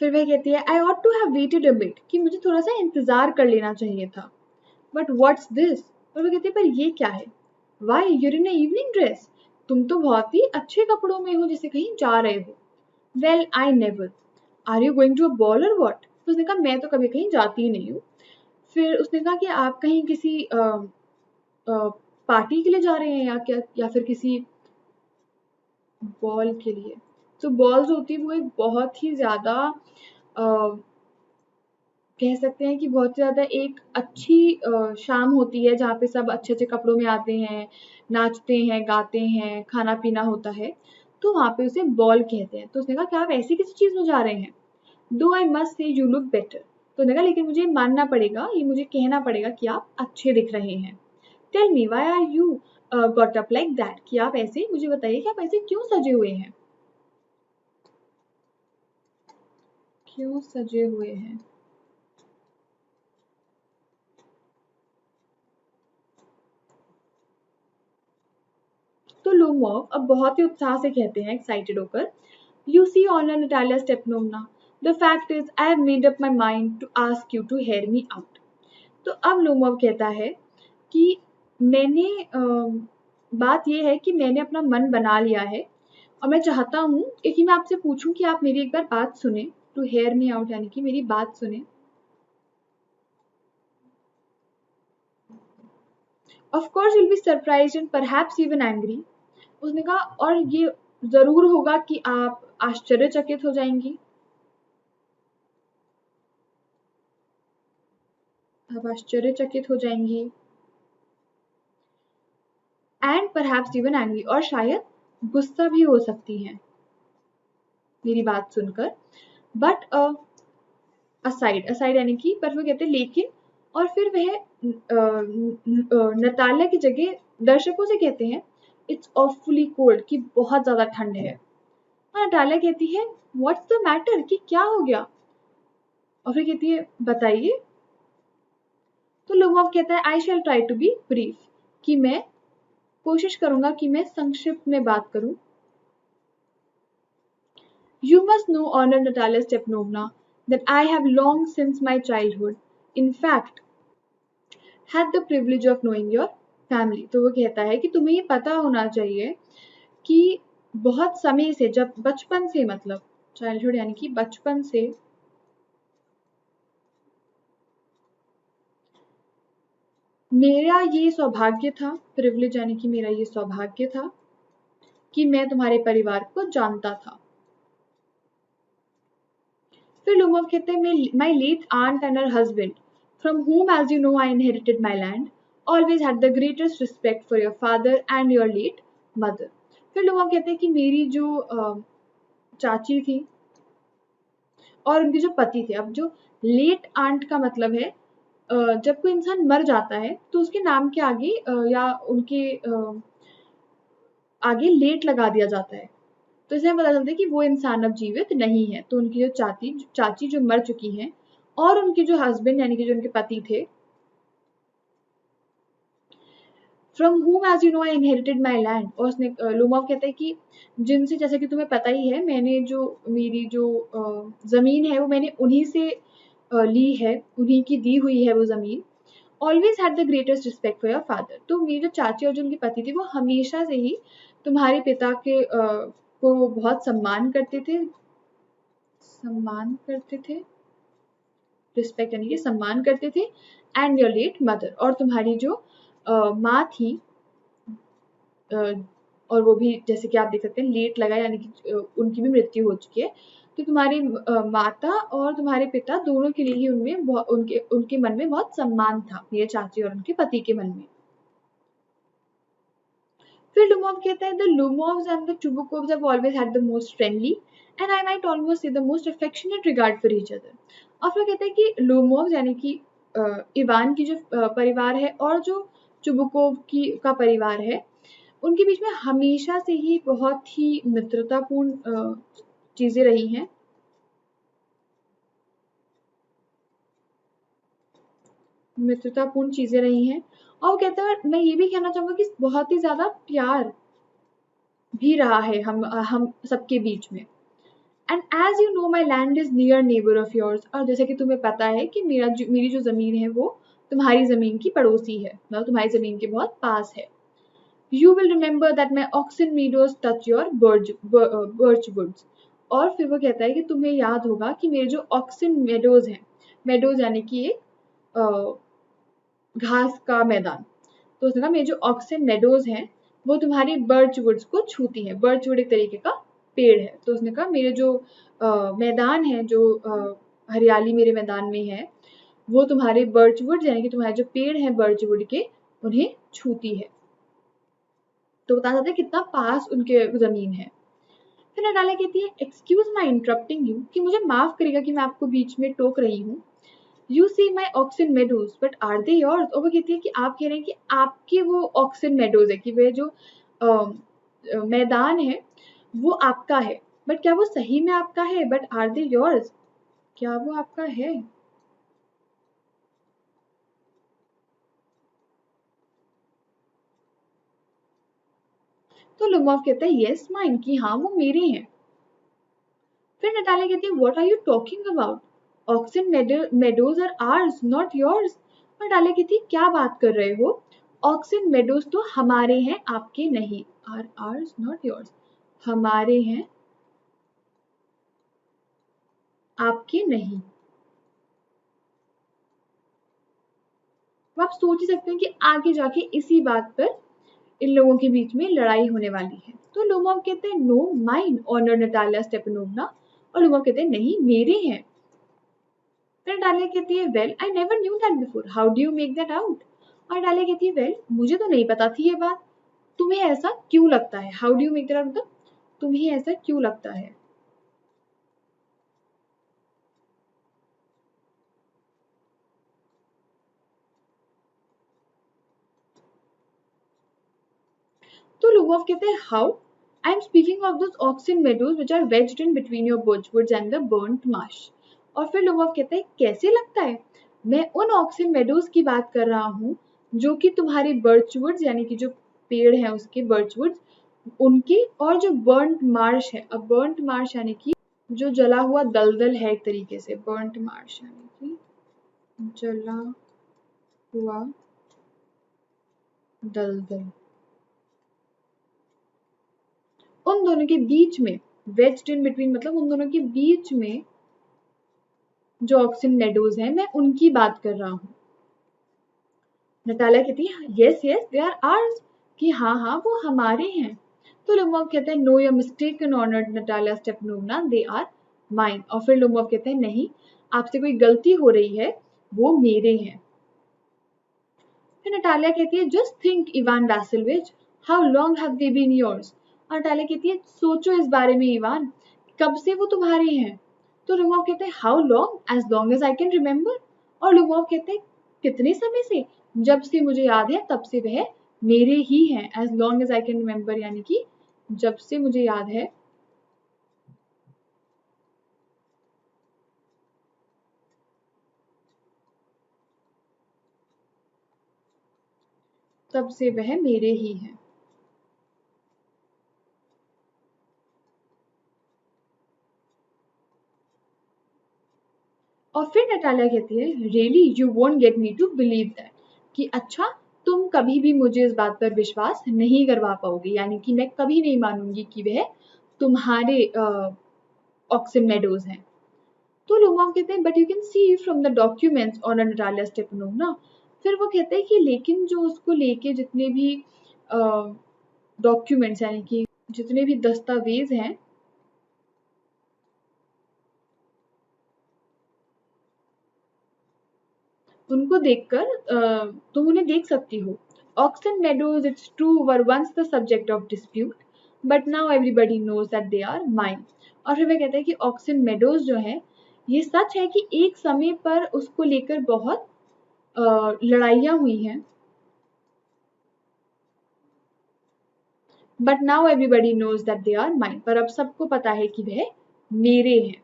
फिर वह कहती है I ought to have waited a bit, कि मुझे थोड़ा सा इंतजार कर लेना चाहिए था। बट व्हाट्स दिस, और वो कहती है पर ये क्या है। Why you're in evening dress, तुम तो बहुत ही अच्छे कपड़ों में हो, जैसे कहीं जा रहे हो। Well I never, are you going to a ball or what, उसने कहा मैं तो कभी कहीं जाती ही नहीं हूँ। फिर उसने कहा कि आप कहीं किसी पार्टी के लिए जा रहे हैं या क्या, या फिर किसी बॉल के लिए। तो बॉल जो होती है वो एक बहुत ही ज्यादा कह सकते हैं कि बहुत ज़्यादा एक अच्छी शाम होती है जहाँ पे सब अच्छे-अच्छे कपड़ों में आते हैं, नाचते हैं, गाते हैं, खाना-पीना होता है, तो वहाँ पे उसे बॉल कहते हैं। तो उसने कहा क्या आप ऐसी किसी चीज़ में जा रहे हैं? दो I must say you look better, तो उसने कहा लेकिन मुझे मानना पड़ेगा, ये मुझे कहना पड़ेगा कि आप अच्छे दिख रहे हैं। Tell me why are you got up like that, कि आप ऐसे, मुझे बताइए कि आप ऐसे क्यों सजे हुए हैं? क्यों सजे हुए हैं? तो लोमोव अब बहुत ही उत्साह से कहते हैं एक्साइटेड होकर, you see honour Natalia Stepanovna, the fact is I have made up my mind to ask you to hear me out. तो अब लोमोव कहता है कि मैंने बात यह है कि मैंने अपना मन बना लिया है और मैं चाहता हूँ कि मैं आपसे पूछूं कि आप मेरी एक बार बात सुने। टू हेयर मी आउट यानी कि मेरी बात सुने। Of course will be surprised and perhaps even angry, उसने कहा और ये जरूर होगा कि आप आश्चर्यचकित हो जाएंगी, आप आश्चर्यचकित हो जाएंगी, एंड परहैप्स इवन एंग्री, और शायद गुस्सा भी हो सकती हैं मेरी बात सुनकर। बट असाइड, असाइड यानी कि पर वो कहते हैं लेकिन, और फिर वह नतालिया की जगह दर्शकों से कहते हैं इट्स ऑफुली कोल्ड, कि बहुत ज्यादा ठंड है। हाँ, नतालिया कहती है व्हाट्स द मैटर, कि क्या हो गया, और फिर कहती है बताइए। तो लोमोव कहता है आई शैल ट्राई टू बी ब्रीफ, कि मैं कोशिश करूंगा कि मैं संक्षिप्त में बात करूं। You must know, Honor Natalia Stepanovna, that I have long since my childhood, in fact, had the privilege of knowing your family. तो वो कहता है कि तुम्हें ये पता होना चाहिए कि बहुत समय से, जब बचपन से, मतलब चाइल्डहुड यानी कि बचपन से, मेरा ये सौभाग्य था, प्रिविलेज यानी कि मेरा ये सौभाग्य था कि मैं तुम्हारे परिवार को जानता था। फिर लुमोव कहते हैं my late aunt and her husband, from whom as you know I inherited my land, always had the greatest respect for your father and your late mother। फिर लुमोव कहते हैं कि मेरी जो चाची थी और उनके जो पति थे, अब जो लेट आंट का मतलब है जब कोई इंसान मर जाता है तो उसके नाम के आगे या उनके आगे लेट लगा दिया जाता है, तो इससे पता चलता है कि वो इंसान अब जीवित नहीं है। तो उनकी जो चाची जो मर चुकी हैं, और उनके जो हस्बैंड यानी कि जो उनके पति थे, from whom as you know I inherited my land, और उसने लुमोव कहता है कि जिनसे, जैसे कि तुम्हें पता ही है, मैंने जो मेरी जो जमीन है वो मैंने उन्हीं से ली है, उन्हीं की दी हुई है वो जमीन। Always had the greatest respect for your father, तो मेरी जो चाची और जो उनके पति थे वो हमेशा से ही तुम्हारे पिता के को बहुत सम्मान करते थे, रिस्पेक्ट यानी कि सम्मान करते थे। एंड योर लेट मदर, और तुम्हारी जो माँ थी, और वो भी जैसे कि आप देख सकते हैं लेट लगा यानी कि उनकी भी मृत्यु हो चुकी है। तो तुम्हारी माता और तुम्हारे पिता दोनों के लिए ही उनमें उनके उनके मन में बहुत सम्मान था, मेरे चाची और उनके पति के मन में। फिर लुमोव कहता है the Lomovs and the Chubukovs have always had the most friendly and I might almost say the most affectionate regard for each other. और फिर कहता है कि लुमोव्स यानी कि इवान की जो परिवार है और जो चुबुकोव की का परिवार है, उनके बीच में हमेशा से ही बहुत ही मित्रतापूर्ण चीजें रही हैं, मित्रतापूर्ण चीजें रही हैं। और वो कहता है मैं ये भी कहना चाहूंगा कि बहुत ही ज्यादा प्यार भी रहा है हम सबके बीच में। And as you know my land is near neighbour of yours, और जैसे कि तुम्हें पता है कि मेरी जो जमीन है वो तुम्हारी जमीन की पड़ोसी है, मतलब तुम्हारी जमीन के बहुत पास है. You will remember that my oxen meadows touch your birch woods. और फिर वो कहता है कि तुम्हें याद होगा कि मेरे जो ऑक्सन मेडोज हैं, मेडोज यानी कि एक घास का मैदान, तो उसने कहा मेरे जो ऑक्सन मेडोज हैं वो तुम्हारी बर्च वुड्स को छूती हैं. बर्च वुड एक तरीके का पेड़ है, तो उसने कहा मेरे जो मैदान है, जो हरियाली मेरे मैदान में है, वो तुम्हारे बर्च वुड यानी कि तुम्हारे जो पेड़ हैं बर्च वुड के, उन्हें छूती है. तो बता सकते हैं कितना पास उनके जमीन है. फिर नटालिया कहती है एक्सक्यूज माई इंटरप्टिंग यू, कि मुझे माफ करेगा कि मैं आपको बीच में टोक रही हूँ. You see my oxen meadows but are they yours, और वो कहती है कि आप कह रहे हैं कि आपके वो ऑक्सन मेडोज है, कि वे जो मैदान है वो आपका है, बट क्या वो सही में आपका है? बट आर दे योर्स, क्या वो आपका है? तो लुमोव कहता है यस माइन, कि हाँ वो मेरे हैं. फिर नटालिया कहती है what are you talking about, oxen meadows are ours not yours. Natalia कहती है क्या बात कर रहे हो, ऑक्सन मेडोज तो हमारे हैं आपके नहीं. आर आर्स नॉट योर्स, हमारे हैं आपके नहीं. तो आप सोच ही सकते हैं कि आगे जाके इसी बात पर इन लोगों के बीच में लड़ाई होने वाली है. तो लोमोव कहते हैं no mine honour Natalia Stepanovna, और लोमोव कहते हैं नहीं मेरे हैं. फिर नटालिया कहती है well I never knew that before, how do you make that out. और नटालिया कहती है वेल मुझे तो नहीं पता थी ये बात, तुम्हें ऐसा क्यों लगता है. How do you make that out, मतलब तुम्हें ऐसा क्यों लगता है. तो लोमोव कहते हैं how, I am speaking of those oxen meadows which are wedged in between your birchwoods and the burnt marsh. और फिर लोमोव कहते हैं कैसे लगता है, मैं उन ऑक्सन मेडोज की बात कर रहा हूँ जो कि तुम्हारे बर्चवुड्स यानी कि जो पेड़ हैं उसके बर्चवुड्स उनके, और जो बर्न्ट मार्श है. अब बर्न्ट मार्श यानी कि जो जला हुआ दलदल है, एक तरीके से बर्न्ट मार्श यानी कि जला हुआ दलदल, उन दोनों के बीच में, वेज्ड इन बिटवीन मतलब उन दोनों के बीच में जो ऑक्सन मेडोज हैं मैं उनकी बात कर रहा हूँ. नटालिया कहती है yes yes they are ours, कि हाँ हाँ वो हमारे हैं. तो लोमोव कहते हैं no you are mistaken honoured Natalia Stepanovna, they are mine. और फिर लोमोव कहते हैं नहीं आपसे कोई गलती हो रही है, वो मेरे हैं. फिर नटालिया कहती है just think Ivan Vassilyevich, how long have they been yours. और नटालिया कहती है सोचो इस बारे में इवान, कब से वो तुम्हारे हैं. तो लुमोव कहते हैं how long as I can remember. और लुमोव कहते हैं कितने समय से, जब से मुझे याद है तब से वह मेरे ही हैं. As long as I can remember यानी कि जब से मुझे याद है तब से वह मेरे ही हैं. और फिर नटालिया कहती है really you won't get me to believe that, कि अच्छा तुम कभी भी मुझे इस बात पर विश्वास नहीं करवा पाओगे, यानी कि मैं कभी नहीं मानूंगी कि वह तुम्हारे ऑक्सन मेडोज हैं. तो लोमोव कहते हैं but you can see from the documents on Natalia Stepanovna. फिर वो कहते हैं कि लेकिन जो उसको लेके जितने भी डॉक्यूमेंट्स यानी कि जितने भी दस्तावेज हैं उनको देखकर तुम उन्हें देख सकती हो. Oxen meadows it's true were once the subject of dispute, but now everybody knows that they are mine. और फिर वे कहते हैं कि ऑक्सन मेडोज जो है ये सच है कि एक समय पर उसको लेकर बहुत लड़ाइयाँ हुई हैं, but now everybody knows that they are mine, पर अब सबको पता है कि वह मेरे हैं.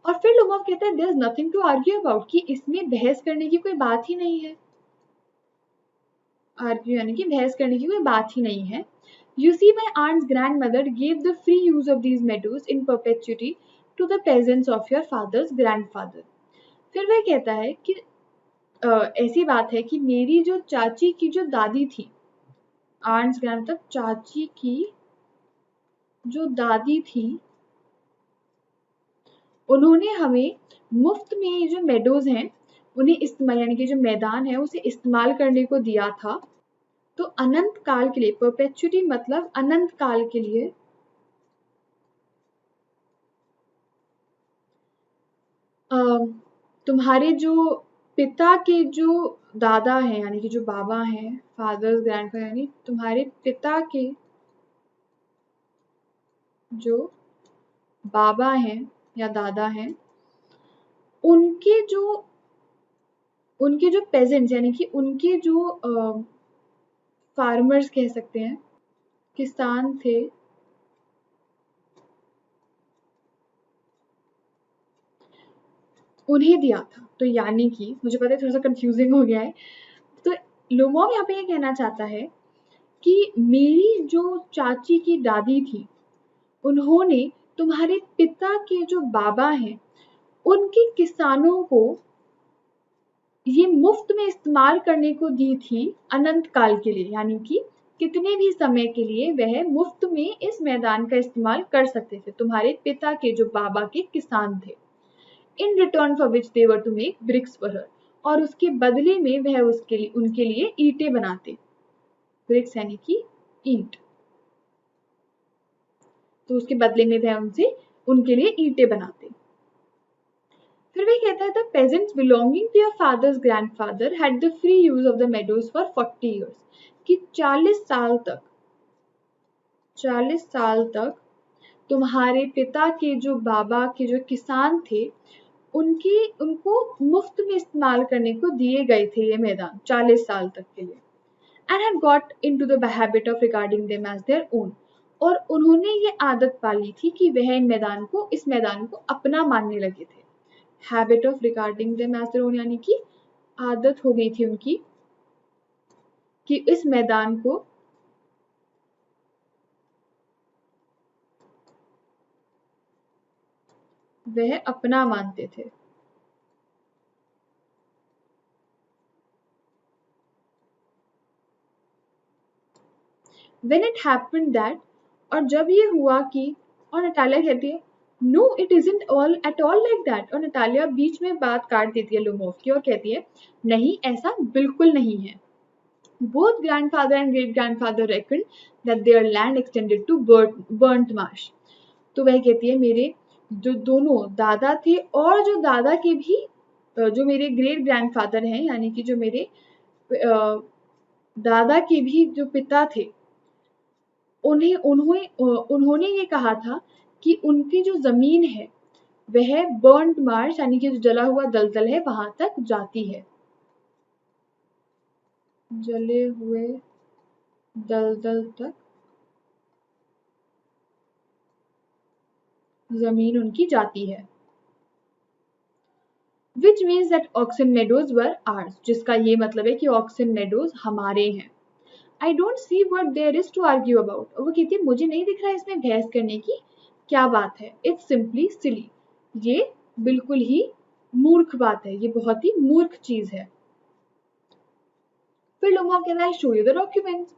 और फिर लोमोव कहते हैं there is nothing to argue about, कि इसमें बहस करने की कोई बात ही नहीं है. आर्ग्यू यानी कि बहस करने की कोई बात ही नहीं है. You see, my aunt's grandmother gave the free use of these meadows in perpetuity to the peasants of your father's grandfather. फिर वह कहता है कि ऐसी बात है कि मेरी जो चाची की जो दादी थी, आंट्स ग्रैंड मतलब चाची की जो दादी थी, उन्होंने हमें मुफ्त में ये जो मेडोज हैं उन्हें इस्तेमाल यानी कि जो मैदान है उसे इस्तेमाल करने को दिया था। तो अनंत काल के लिए, परपेचुटी मतलब अनंत काल के लिए, तुम्हारे जो पिता के जो दादा हैं यानी कि जो बाबा हैं, फादर्स ग्रैंडफादर यानी तुम्हारे पिता के जो बाबा हैं या दादा हैं, उनके जो पेजेंट्स यानी कि उनके जो फार्मर्स कह सकते हैं, किसान थे, उन्हें दिया था। तो यानी कि मुझे पता है थोड़ा सा कंफ्यूजिंग हो गया है, तो लोमॉव यहाँ पे ये कहना चाहता है कि मेरी जो चाची की दादी थी, उन्होंने तुम्हारे पिता के जो बाबा हैं, उनके किसानों को ये मुफ्त में इस्तेमाल करने को दी थी अनंत काल के लिए, यानी कि कितने भी समय के लिए वह मुफ्त में इस मैदान का इस्तेमाल कर सकते थे, तुम्हारे पिता के जो बाबा के किसान थे। In return for which they were to make bricks for her, और उसके बदले में वह उनके लिए ईंटें बनाते। ब्रिक्स यानी कि ईंट, तो उसके बदले में वह उनके लिए ईंटें बनाते। फिर वह कहता है the peasants belonging to your father's grandfather had the free use of the meadows for 40 years, कि 40 साल तक तुम्हारे पिता के जो बाबा के जो किसान थे, उनको मुफ्त में इस्तेमाल करने को दिए गए थे ये मैदान 40 साल तक के लिए। And had got into the habit of regarding them as their own, और उन्होंने ये आदत पाली थी कि वह इस मैदान को अपना मानने लगे थे। Habit of regarding them as their own यानी कि आदत हो गई थी उनकी कि इस मैदान को वह अपना मानते थे। When it happened that, और जब ये हुआ कि, और नटालिया कहती है no it isn't at all at all दैट, और नटालिया बीच में बात काट देती है लोमोव की और कहती है नहीं, ऐसा बिल्कुल नहीं है। Both grandfather and great grandfather reckoned that their land extended to burnt marsh. तो वह कहती है मेरे जो दोनों दादा थे और जो दादा के भी जो मेरे ग्रेट ग्रैंडफादर हैं यानी कि जो मेरे दादा के भी जो पिता थे, उन्होंने ये कहा था कि उनकी जो जमीन है वह बर्न्ड मार्श यानी कि जो जला हुआ दलदल है वहां तक जाती है। जले हुए दलदल तक जमीन उनकी जाती है। Which means that Oxen Meadows were ours, जिसका ये मतलब है कि Oxen Meadows हमारे हैं। I don't see what there is to argue about. और वो कहती है मुझे नहीं दिख रहा इसमें बहस करने की क्या बात है। It's simply silly. ये बिल्कुल ही मूर्ख बात है, ये बहुत ही मूर्ख चीज है। फिर लोमोव कहता है show you the documents,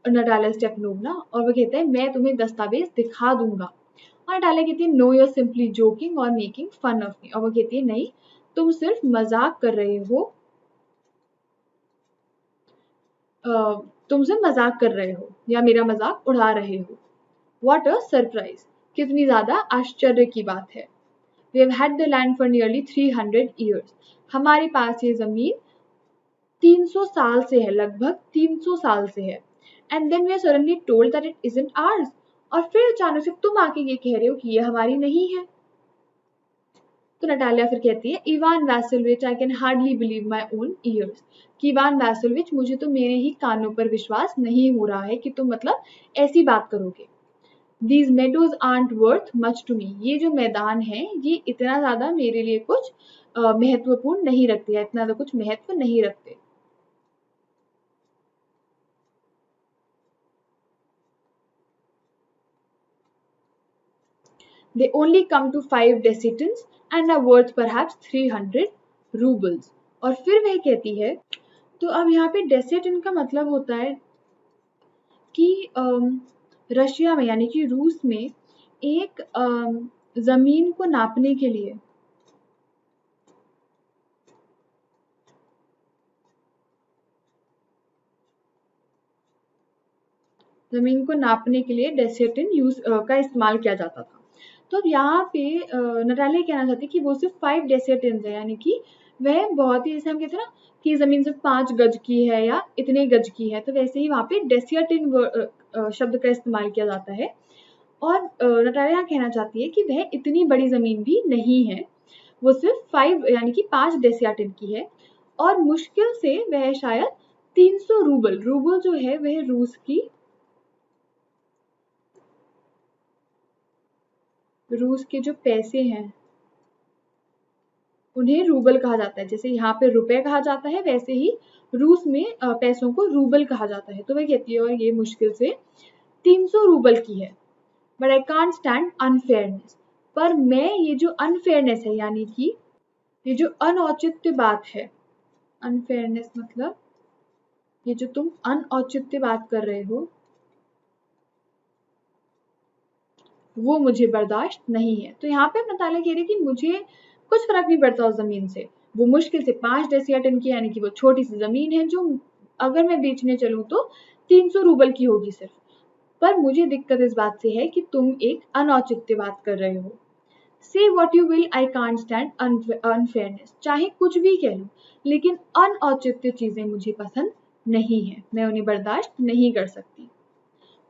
Natalia Stepanovna, और वो कहता है मैं तुम्हें दस्तावेज दिखा दूंगा। और नटालिया कहती है no, you are simply joking और मेकिंग फन ऑफ मी, और वो कहती है नहीं, तुम सिर्फ मजाक कर रहे हो, तुमसे मजाक कर रहे हो या मेरा मजाक उड़ा रहे हो। What a surprise! कितनी ज्यादा आश्चर्य की बात है। We have had the land for nearly 300 years. हमारे पास ये जमीन 300 साल से है, लगभग 300 साल से है। And then we are suddenly told that it isn't ours. और फिर अचानक से तुम आके ये कह रहे हो कि ये हमारी नहीं है। तो नटालिया फिर कहती है Ivan Vassilyevich, I can hardly believe my own ears, कि इवान वैसिलोविच मुझे तो मेरे ही कानों पर विश्वास नहीं हो रहा है कि तुम मतलब ऐसी बात करोगे। These meadows aren't worth much to me. ये जो मैदान है ये इतना ज्यादा मेरे लिए कुछ महत्वपूर्ण नहीं रखते हैं, इतना कुछ महत्व नहीं रखते। They only come to 5 decitons and are worth perhaps 300 rubles. और फिर वह कहती है, तो अब यहाँ पे डेसिटन का मतलब होता है कि रशिया में यानी कि रूस में एक जमीन को नापने के लिए डेसिटन यूज का इस्तेमाल किया जाता था। तो अब यहाँ पे नटालिया कहना चाहती है कि वो सिर्फ 5 डेसिटन है, यानी कि वह बहुत ही, जैसे हम कहते हैं ना कि जमीन सिर्फ 5 गज की है या इतने गज की है, तो वैसे ही वहाँ पे डेसिटन शब्द का इस्तेमाल किया जाता है। और नटालिया कहना चाहती है कि वह इतनी बड़ी जमीन भी नहीं है, वो सिर्फ 5 यानी कि 5 डेसिटन की है, और मुश्किल से वह शायद 300 रूबल, रूबल जो है वह रूस के जो पैसे हैं उन्हें रूबल कहा जाता है। जैसे यहाँ पे रुपए कहा जाता है, वैसे ही रूस में पैसों को रूबल कहा जाता है। तो वह कहती है और ये मुश्किल से 300 रूबल की है। But I can't stand unfairness, पर मैं ये जो अनफेयरनेस है यानी कि ये जो अनौचित्य बात है, अनफेयरनेस मतलब ये जो तुम अनौचित्य बात कर रहे हो वो मुझे बर्दाश्त नहीं है। तो यहाँ पे नतालिया कह रही है कि मुझे कुछ फर्क नहीं पड़ता उस जमीन से, वो मुश्किल से 5 डेसिटन की, यानी कि वो छोटी सी जमीन है जो अगर मैं बेचने चलूं तो 300 रूबल की होगी सिर्फ। पर मुझे दिक्कत इस बात से है कि तुम एक अनौचित्य बात कर रहे हो। से what you will, I can't stand unfairness. चाहे कुछ भी कह लो, लेकिन अनौचित्य चीजें मुझे पसंद नहीं है, मैं उन्हें बर्दाश्त नहीं कर सकती।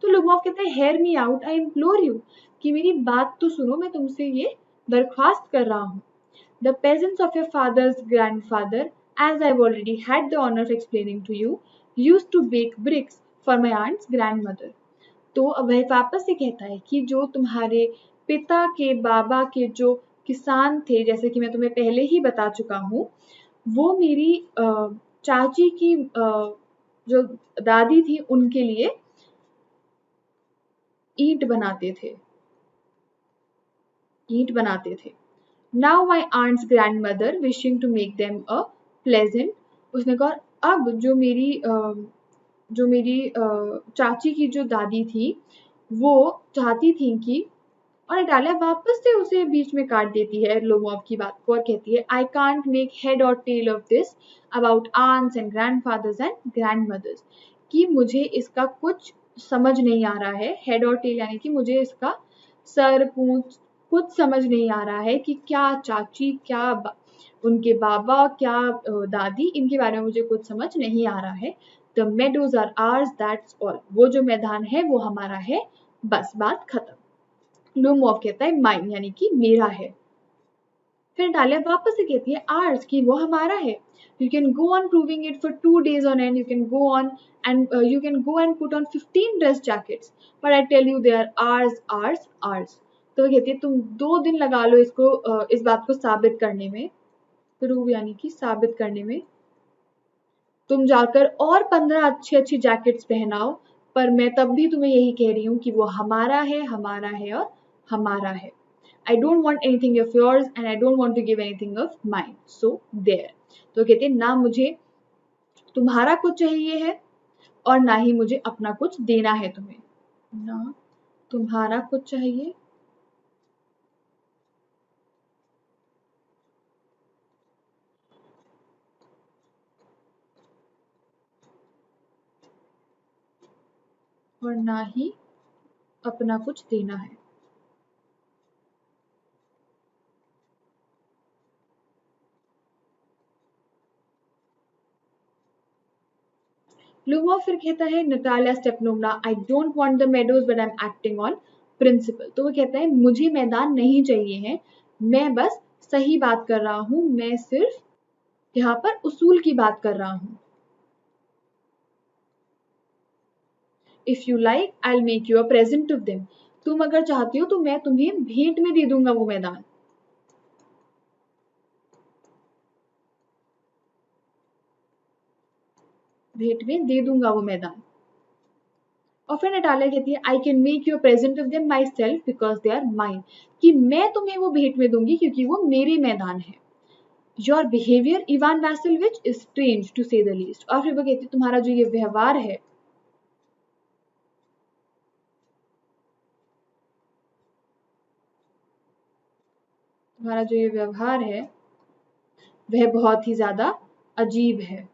तो लुबोव कहता है, hair me out, I implore you, कि मेरी बात तो सुनो, मैं तुमसे ये दरख्वास्त कर रहा हूँ। The peasants of your father's grandfather, as I've already had the honor of explaining to you, used to bake bricks for my aunt's grandmother. तो अब वह वापस से कहता है कि जो तुम्हारे पिता के बाबा के जो किसान थे, जैसे कि मैं तुम्हें पहले ही बता चुका हूँ, वो मेरी चाची की जो दादी थी उनके लिए ईंट बनाते थे। Now my aunt's grandmother wishing to make them a pleasant, उसने कहा अब जो मेरी चाची की जो दादी थी वो चाहती थी कि, और इटालिया वापस से उसे बीच में काट देती है लोमोव की बात को और कहती है, I can't make head or tail of this about aunts and grandfathers and grandmothers, कि मुझे इसका कुछ समझ नहीं आ रहा है। हेड और टेल यानी कि मुझे इसका सर पूंछ कुछ समझ नहीं आ रहा है कि क्या चाची, क्या उनके बाबा, क्या दादी, इनके बारे में मुझे कुछ समझ नहीं आ रहा है। The meadows are ours, that's all, वो जो मैदान है वो हमारा है, बस बात खत्म। लूमोव कहता है माइन, यानी कि मेरा है। फिर डालिया वापस से कहती है आर्स, की वो हमारा है। You can go on proving it for 2 days on end. You can go on and you can go and put on 15 dress jackets. But I tell you they are ours, ours, ours. तो वो कहती है तुम 2 दिन लगा लो इसको इस बात को साबित करने में, प्रूव यानी कि साबित करने में, तुम जाकर और 15 अच्छी जैकेट्स पहनाओ, पर मैं तब भी तुम्हें यही कह रही हूँ कि वो हमारा है, हमारा है और हमारा है। I don't want anything of yours and I don't want to give anything of mine. So there. तो कहते हैं ना मुझे तुम्हारा कुछ चाहिए है और ना ही मुझे अपना कुछ देना है तुम्हें। ना तुम्हारा कुछ चाहिए और ना ही अपना कुछ देना है। लुमोव फिर कहता है Natalia Stepanovna, I don't want the meadows but I am acting on principle. तो वो कहता है मुझे मैदान नहीं चाहिए है, मैं बस सही बात कर रहा हूँ, मैं सिर्फ यहाँ पर उसूल की बात कर रहा हूँ। If you like I will make you a present of them, तुम अगर चाहती हो तो मैं तुम्हें भेंट में दे दूंगा वो मैदान। भेंट में दे दूंगा वो मैदान। और फिर नटालिया कहती है I can make you present of them myself because they are mine, कि मैं तुम्हें वो भेंट में दूंगी क्योंकि वो मेरे मैदान है। Your behaviour Ivan Vassilyevich is strange to say the least. और फिर वो कहती है तुम्हारा जो ये व्यवहार है, तुम्हारा जो ये व्यवहार है वह बहुत ही ज्यादा अजीब है।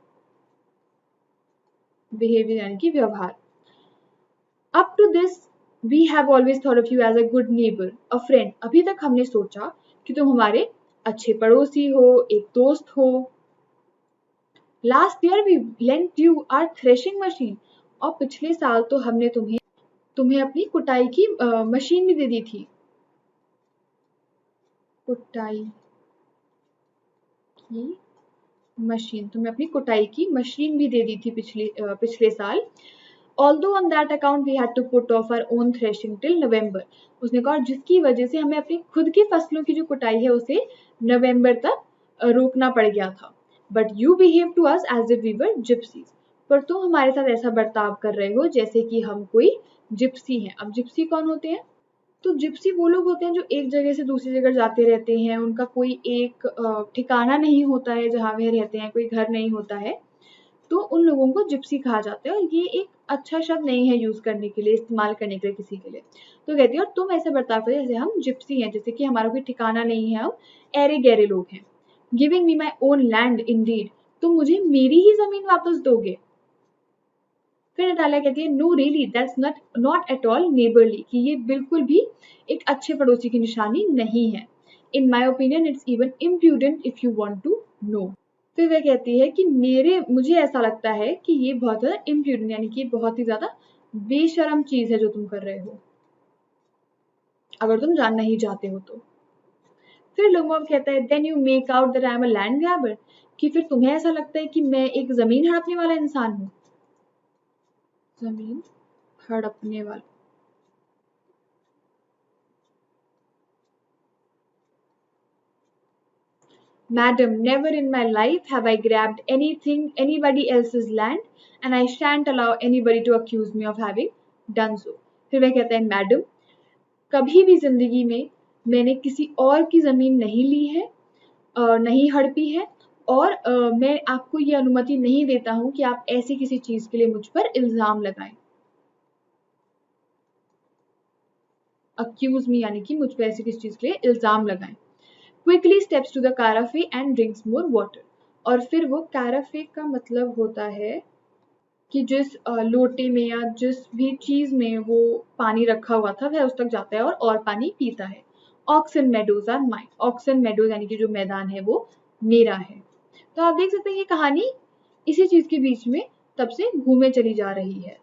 बिहेवियर यानी कि व्यवहार। Up to this we have always thought of you as a good neighbour, a friend. अभी तक हमने सोचा कि तुम हमारे अच्छे पड़ोसी हो, एक दोस्त हो। Last year we lent you our threshing machine, और पिछले साल तो हमने तुम्हें अपनी कुटाई की मशीन भी दे दी थी। कुटाई की मशीन, तुम्हें अपनी कुटाई की मशीन भी दे दी थी पिछले साल। Although on that account we had to put off our own threshing till November, उसने कहा जिसकी वजह से हमें अपनी खुद की फसलों की जो कुटाई है उसे नवंबर तक रोकना पड़ गया था। But you behave to us as if we were gypsies, पर तुम हमारे साथ ऐसा बर्ताव कर रहे हो जैसे कि हम कोई जिप्सी हैं। अब जिप्सी कौन होते हैं? तो जिप्सी वो लोग होते हैं जो एक जगह से दूसरी जगह जाते रहते हैं, उनका कोई एक ठिकाना नहीं होता है जहाँ वह रहते हैं, कोई घर नहीं होता है, तो उन लोगों को जिप्सी कहा जाता है। और ये एक अच्छा शब्द नहीं है यूज करने के लिए, इस्तेमाल करने के लिए किसी के लिए। तो कहती है और तुम ऐसे बर्ताव करो जैसे हम जिप्सी हैं, जैसे कि हमारा कोई ठिकाना नहीं है, हम ऐरे गहरे लोग हैं। Giving me my own land Indeed, तुम मुझे मेरी ही जमीन वापस दोगे। फिर नटालिया कहती है no really that's not at all neighbourly, कि ये बिल्कुल भी एक अच्छे पड़ोसी की निशानी नहीं है। In my opinion it's even imprudent if you want to know. फिर वह कहती है कि मुझे ऐसा लगता है कि ये बहुत ज्यादा इम्प्रूडेंट यानी कि बहुत ही ज्यादा बेशरम चीज है जो तुम कर रहे हो, अगर तुम जानना ही चाहते हो तो। फिर लुमोव कहता है then you make out that I am a land grabber, कि फिर तुम्हें ऐसा लगता है कि मैं एक जमीन हड़पने वाला इंसान हूँ। जमीन हड़पने वाला। Madam, never in my life have I grabbed anybody else's land, and I shan't allow anybody to accuse me of having done so. फिर वह कहता है मैडम, कभी भी जिंदगी में मैंने किसी और की जमीन नहीं ली है, नहीं हड़पी है, और मैं आपको ये अनुमति नहीं देता हूं कि आप ऐसी किसी चीज के लिए मुझ पर इल्जाम लगाएं। अक्यूज मी यानी कि मुझ पर ऐसी किसी चीज के लिए इल्जाम लगाएं। Quickly steps to the carafe and drinks more water, और फिर वो कैराफे का मतलब होता है कि जिस लोटे में या जिस भी चीज में वो पानी रखा हुआ था वह उस तक जाता है और पानी पीता है। Oxen meadows are mine, Oxen Meadows यानी कि जो मैदान है वो मेरा है। तो आप देख सकते हैं ये कहानी इसी चीज के बीच में तब से घूमे चली जा रही है।